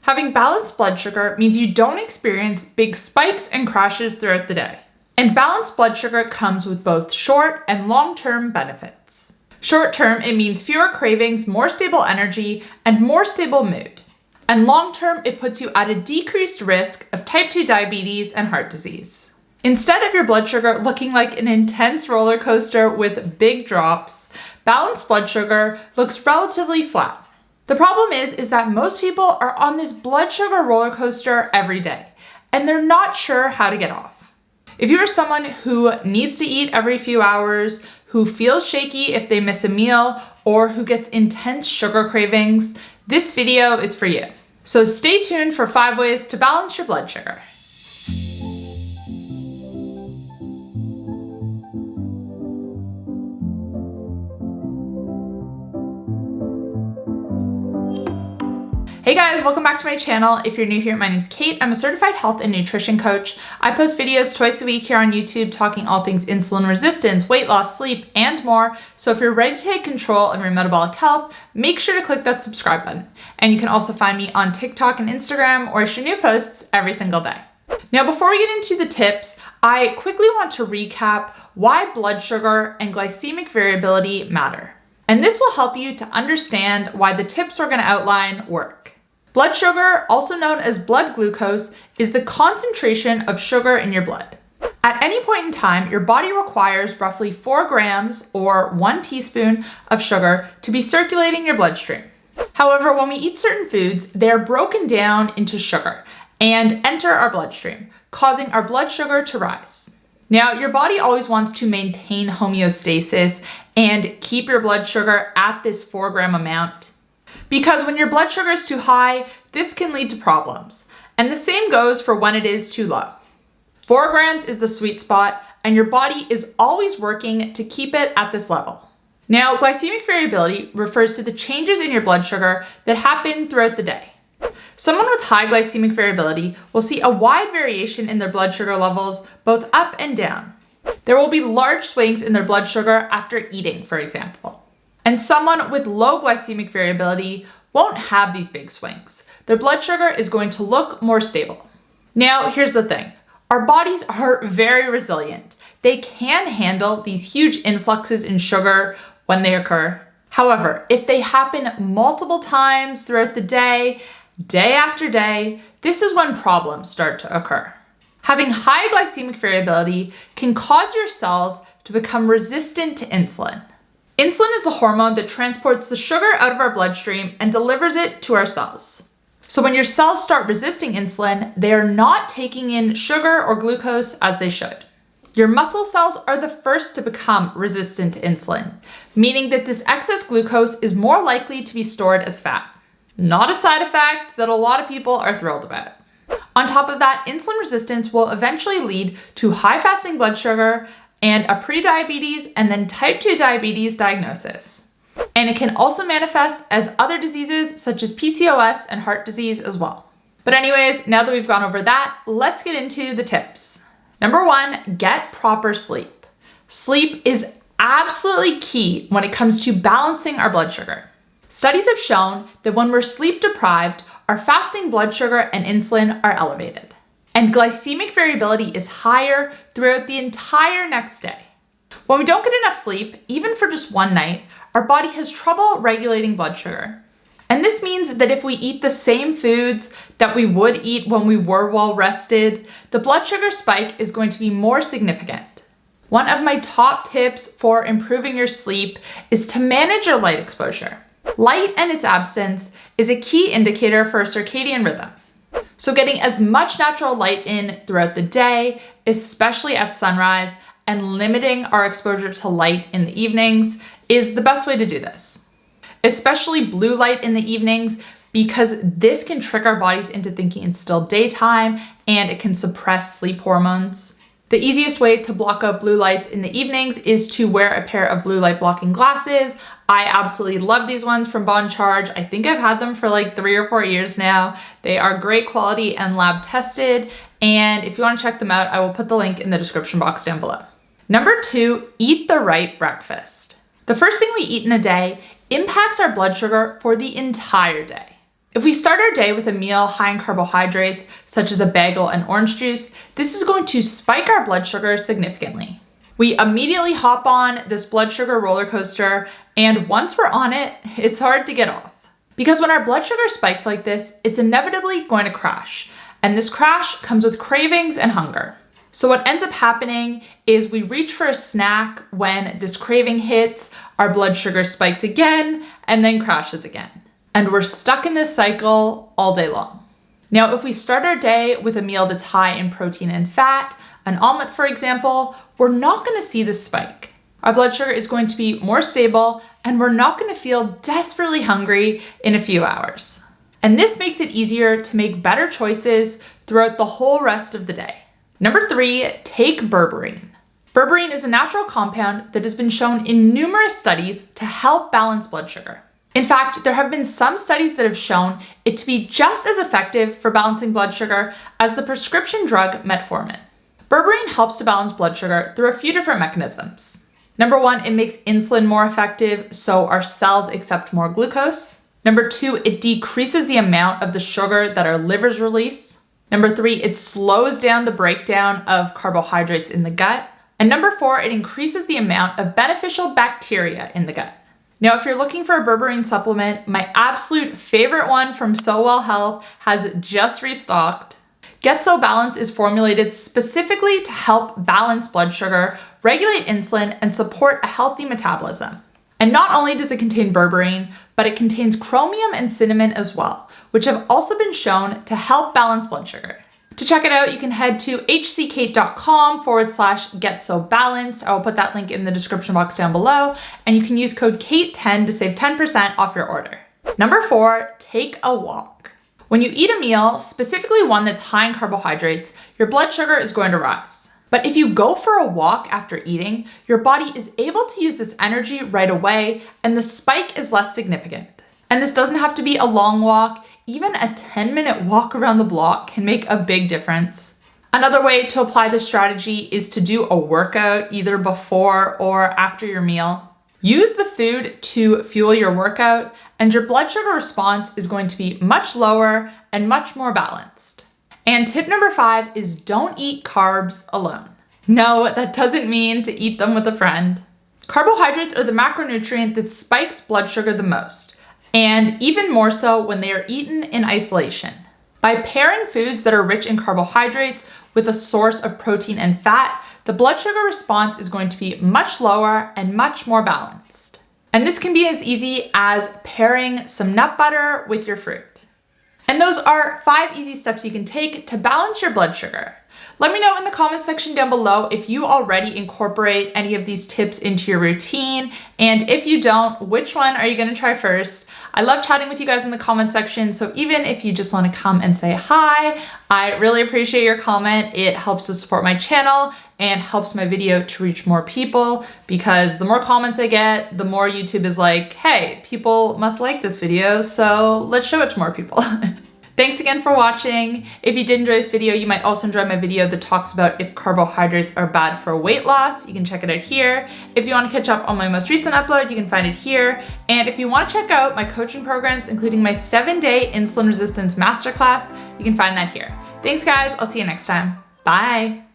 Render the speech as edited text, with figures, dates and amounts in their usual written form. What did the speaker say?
Having balanced blood sugar means you don't experience big spikes and crashes throughout the day. And balanced blood sugar comes with both short and long-term benefits. Short-term, it means fewer cravings, more stable energy, and more stable mood. And long-term, it puts you at a decreased risk of type 2 diabetes and heart disease. Instead of your blood sugar looking like an intense roller coaster with big drops, balanced blood sugar looks relatively flat. The problem is that most people are on this blood sugar roller coaster every day, and they're not sure how to get off. If you are someone who needs to eat every few hours, who feels shaky if they miss a meal, or who gets intense sugar cravings, this video is for you. So stay tuned for 5 ways to balance your blood sugar. Hey guys, welcome back to my channel. If you're new here, my name's Kate. I'm a certified health and nutrition coach. I post videos twice a week here on YouTube talking all things insulin resistance, weight loss, sleep, and more. So if you're ready to take control of your metabolic health, make sure to click that subscribe button. And you can also find me on TikTok and Instagram, where I share new posts every single day. Now, before we get into the tips, I quickly want to recap why blood sugar and glycemic variability matter. And this will help you to understand why the tips we're going to outline work. Blood sugar, also known as blood glucose, is the concentration of sugar in your blood. At any point in time, your body requires roughly 4 grams or 1 teaspoon of sugar to be circulating your bloodstream. However, when we eat certain foods, they are broken down into sugar and enter our bloodstream, causing our blood sugar to rise. Now, your body always wants to maintain homeostasis and keep your blood sugar at this 4-gram amount. Because when your blood sugar is too high, this can lead to problems. And the same goes for when it is too low. 4 grams is the sweet spot, and your body is always working to keep it at this level. Now, glycemic variability refers to the changes in your blood sugar that happen throughout the day. Someone with high glycemic variability will see a wide variation in their blood sugar levels, both up and down. There will be large swings in their blood sugar after eating, for example. And someone with low glycemic variability won't have these big swings. Their blood sugar is going to look more stable. Now, here's the thing. Our bodies are very resilient. They can handle these huge influxes in sugar when they occur. However, if they happen multiple times throughout the day, day after day, this is when problems start to occur. Having high glycemic variability can cause your cells to become resistant to insulin. Insulin is the hormone that transports the sugar out of our bloodstream and delivers it to our cells. So when your cells start resisting insulin, they are not taking in sugar or glucose as they should. Your muscle cells are the first to become resistant to insulin, meaning that this excess glucose is more likely to be stored as fat. Not a side effect that a lot of people are thrilled about. On top of that, insulin resistance will eventually lead to high fasting blood sugar and a prediabetes and then type 2 diabetes diagnosis. And it can also manifest as other diseases such as PCOS and heart disease as well. But anyways, now that we've gone over that, let's get into the tips. Number 1, get proper sleep. Sleep is absolutely key when it comes to balancing our blood sugar. Studies have shown that when we're sleep deprived, our fasting blood sugar and insulin are elevated. And glycemic variability is higher throughout the entire next day. When we don't get enough sleep, even for just one night, our body has trouble regulating blood sugar. And this means that if we eat the same foods that we would eat when we were well rested, the blood sugar spike is going to be more significant. One of my top tips for improving your sleep is to manage your light exposure. Light and its absence is a key indicator for a circadian rhythm. So getting as much natural light in throughout the day, especially at sunrise, and limiting our exposure to light in the evenings is the best way to do this. Especially blue light in the evenings, because this can trick our bodies into thinking it's still daytime and it can suppress sleep hormones. The easiest way to block out blue lights in the evenings is to wear a pair of blue light blocking glasses. I absolutely love these ones from Bon Charge. I think I've had them for like 3 or 4 years now. They are great quality and lab tested. And if you want to check them out, I will put the link in the description box down below. Number 2, eat the right breakfast. The first thing we eat in a day impacts our blood sugar for the entire day. If we start our day with a meal high in carbohydrates, such as a bagel and orange juice, this is going to spike our blood sugar significantly. We immediately hop on this blood sugar roller coaster, and once we're on it, it's hard to get off. Because when our blood sugar spikes like this, it's inevitably going to crash. And this crash comes with cravings and hunger. So what ends up happening is we reach for a snack when this craving hits, our blood sugar spikes again, and then crashes again. And we're stuck in this cycle all day long. Now, if we start our day with a meal that's high in protein and fat, an omelet for example, we're not gonna see this spike. Our blood sugar is going to be more stable, and we're not gonna feel desperately hungry in a few hours. And this makes it easier to make better choices throughout the whole rest of the day. Number 3, take berberine. Berberine is a natural compound that has been shown in numerous studies to help balance blood sugar. In fact, there have been some studies that have shown it to be just as effective for balancing blood sugar as the prescription drug metformin. Berberine helps to balance blood sugar through a few different mechanisms. Number 1, it makes insulin more effective, so our cells accept more glucose. Number 2, it decreases the amount of the sugar that our livers release. Number 3, it slows down the breakdown of carbohydrates in the gut. And number 4, it increases the amount of beneficial bacteria in the gut. Now, if you're looking for a berberine supplement, my absolute favorite one from So Well Health has just restocked. 𝘾𝙊𝘼𝙄𝙉 is formulated specifically to help balance blood sugar, regulate insulin, and support a healthy metabolism. And not only does it contain berberine, but it contains chromium and cinnamon as well, which have also been shown to help balance blood sugar. To check it out, you can head to hckate.com/getsobalanced. I will put that link in the description box down below, and you can use code KATE10 to save 10% off your order. Number 4, take a walk. When you eat a meal, specifically one that's high in carbohydrates, your blood sugar is going to rise. But if you go for a walk after eating, your body is able to use this energy right away, and the spike is less significant. And this doesn't have to be a long walk. Even a 10-minute walk around the block can make a big difference. Another way to apply this strategy is to do a workout either before or after your meal. Use the food to fuel your workout, and your blood sugar response is going to be much lower and much more balanced. And tip number 5 is don't eat carbs alone. No, that doesn't mean to eat them with a friend. Carbohydrates are the macronutrient that spikes blood sugar the most, and even more so when they are eaten in isolation. By pairing foods that are rich in carbohydrates with a source of protein and fat, the blood sugar response is going to be much lower and much more balanced. And this can be as easy as pairing some nut butter with your fruit. And those are 5 easy steps you can take to balance your blood sugar. Let me know in the comment section down below if you already incorporate any of these tips into your routine, and if you don't, which one are you gonna try first? I love chatting with you guys in the comment section, so even if you just wanna come and say hi, I really appreciate your comment. It helps to support my channel and helps my video to reach more people, because the more comments I get, the more YouTube is like, hey, people must like this video, so let's show it to more people. Thanks again for watching. If you did enjoy this video, you might also enjoy my video that talks about if carbohydrates are bad for weight loss. You can check it out here. If you want to catch up on my most recent upload, you can find it here. And if you want to check out my coaching programs, including my 7-day insulin resistance masterclass, you can find that here. Thanks guys, I'll see you next time. Bye.